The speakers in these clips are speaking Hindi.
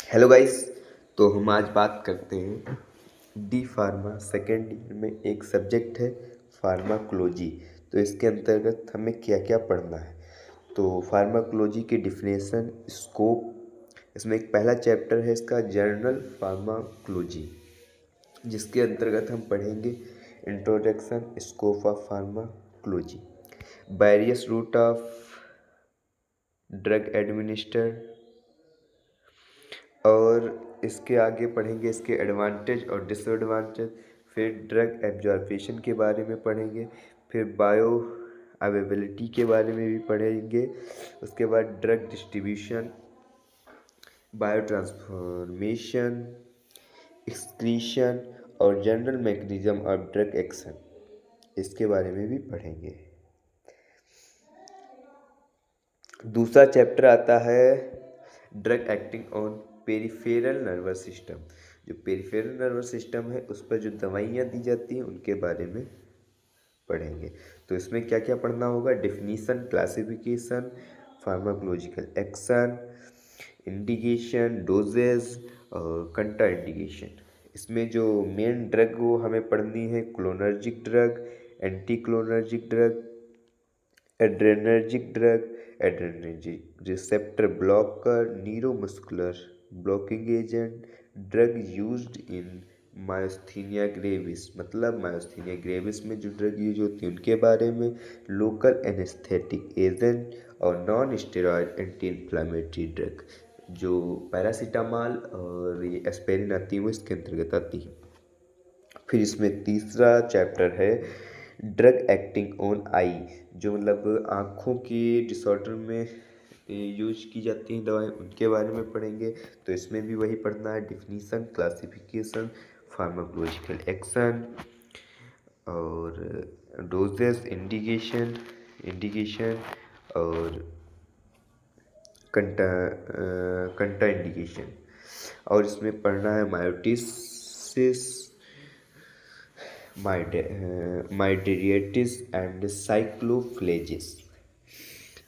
Hello guys. तो हम आज बात करते हैं डी फार्मा सेकेंड ईयर में एक सब्जेक्ट है फार्माकोलॉजी। तो इसके अंतर्गत हमें क्या क्या पढ़ना है। तो फार्माकोलॉजी की डिफिनेशन, स्कोप, इसमें एक पहला चैप्टर है इसका जर्नल फार्माकोलॉजी, जिसके अंतर्गत हम पढ़ेंगे introduction, scope of pharmacology, various route of drug administer, और इसके आगे पढ़ेंगे इसके एडवांटेज और डिसएडवांटेज। फिर ड्रग एब्जॉर्प्शन के बारे में पढ़ेंगे। फिर बायो अवेलेबिलिटी के बारे में भी पढ़ेंगे। उसके बाद drug distribution, bio transformation, excretion और general mechanism of drug action, इसके बारे में भी पढ़ेंगे। दूसरा चैप्टर आता है drug acting on peripheral nervous system. जो पेरिफेरल नर्वस सिस्टम है उस पर जो दवाइयाँ दी जाती हैं उनके बारे में पढ़ेंगे। तो इसमें क्या क्या पढ़ना होगा? Definition, classification, pharmacological action, indication, dosages और कंट्रा इंडिकेशन। इसमें जो मेन ड्रग वो हमें पढ़नी है cholinergic drug, anti cholinergic drug, adrenergic drug, adrenergic receptor blocker, neuromuscular blocking agent, drug used in myasthenia gravis, मतलब मायोस्थीनिया ग्रेविस में जो ड्रग यूज होती है उनके बारे में, लोकल एनेस्थेटिक एजेंट और non steroid anti inflammatory drug, जो पैरासीटामॉल और ये एस्पिरिन आती है वो इसके अंतर्गत आती है। फिर इसमें तीसरा चैप्टर है ड्रग एक्टिंग ऑन आई, जो मतलब आँखों की डिसऑर्डर में यूज की जाती हैं दवाएं, उनके बारे में पढ़ेंगे। तो इसमें भी वही पढ़ना है, डिफिनीसन, क्लासिफिकेशन, फार्माकोलॉजिकल एक्शन और डोजेस, इंडिकेशन और कंट्रा इंडिकेशन। और इसमें पढ़ना है मायोटिसिस, माइडेरियटिस एंड साइक्लोफ्लेजिस।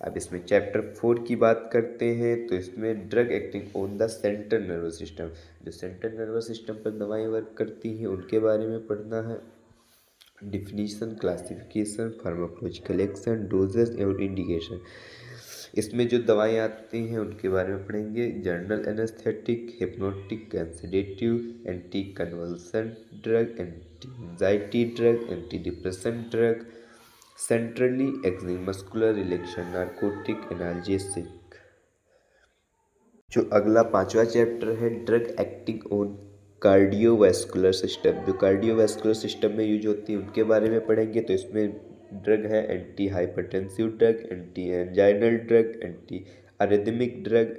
अब इसमें चैप्टर 4 की बात करते हैं। तो इसमें drug acting on the central nervous system, जो सेंट्रल नर्वस सिस्टम पर दवाएं वर्क करती हैं उनके बारे में पढ़ना है। Definition, classification, pharmacological action, doses और इंडिकेशन। इसमें जो दवाएं आती हैं उनके बारे में पढ़ेंगे। General anaesthetic, hypnotic and sedative, anti convulsion drug, anti anxiety drug, anti depression drug, centrally acting muscular relaxation narcotic, analgesic. जो अगला पांचवा चैप्टर है drug acting on cardiovascular system, जो कार्डियोवैस्कुलर सिस्टम में यूज होती है उनके बारे में पढ़ेंगे। तो इसमें ड्रग है anti hypertensive drug, anti anginal drug, anti arrhythmic drug,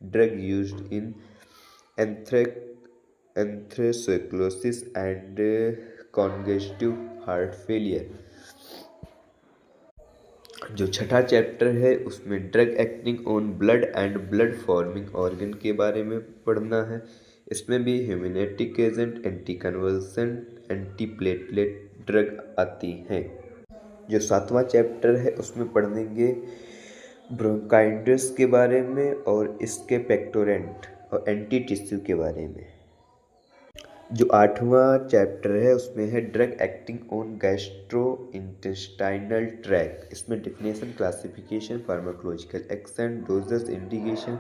drug used in atherosclerosis and congestive heart failure. जो छठा चैप्टर है उसमें drug acting on blood and blood forming organ के बारे में पढ़ना है। इसमें भी haematinic agent, anti convulsant, anti platelet drug आती हैं। जो सातवां चैप्टर है उसमें पढ़ेंगे ब्रोंकाइटिस के बारे में और इसके पेक्टोरेंट और एंटी टिश्यू के बारे में। जो आठवां चैप्टर है उसमें है drug acting on gastro intestinal tract. इसमें definition, classification, pharmacological action, doses, indication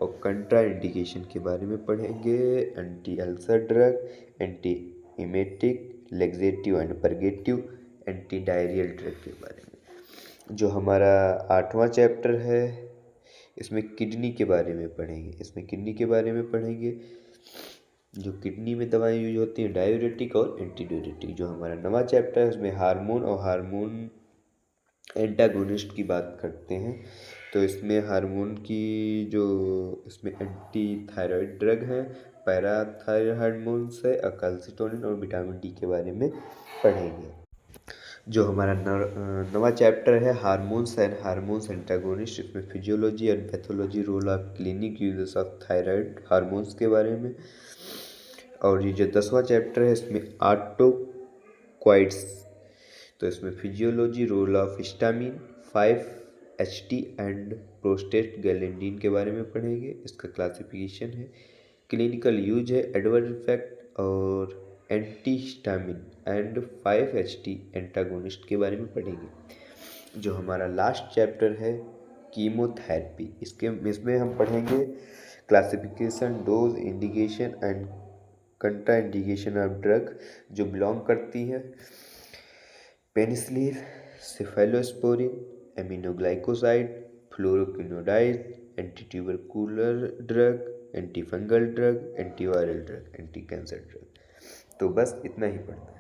और कंट्रा इंडिकेशन के बारे में पढ़ेंगे। Anti ulcer drug, anti emetic, laxative and purgative, anti diarrhoeal drug के बारे में। जो हमारा आठवां चैप्टर है इसमें किडनी के बारे में पढ़ेंगे। जो किडनी में दवाएं यूज होती हैं डायूरेटिक और एंटीडायूरेटिक। जो हमारा नवा चैप्टर है उसमें हार्मोन और हार्मोन एंटागोनिस्ट की बात करते हैं। तो इसमें हार्मोन की जो इसमें एंटी थायराइड ड्रग है, पैराथायराइड हार्मोन्स है, कैल्सिटोनिन और विटामिन डी के बारे में पढ़ेंगे। जो हमारा नवा चैप्टर है हार्मोन्स एंड हार्मोन्स एंटागोनिस्ट, इसमें physiology and pathology, role of clinic uses of thyroid hormones के बारे में। और ये जो 10वां चैप्टर है इसमें ऑटोक्वाइड्स, तो इसमें physiology, role of histamine 5-HT and prostaglandin के बारे में पढ़ेंगे। इसका क्लासिफिकेशन है क्लिनिकल यूज है, एडवर्स इफेक्ट और एंटीहिस्टामिन एंड 5-HT एंटागोनिस्ट के बारे में पढ़ेंगे। जो हमारा लास्ट चैप्टर है कीमोथेरेपी, इसमें हम पढ़ेंगे classification, dose, indication and contraindication of drug जो बिलोंग करती है penicillin, cephalosporin, aminoglycoside, fluoroquinolone, antitubercular drug, anti fungal drug, antiviral drug, anti cancer drug. तो बस इतना ही पढ़ना है।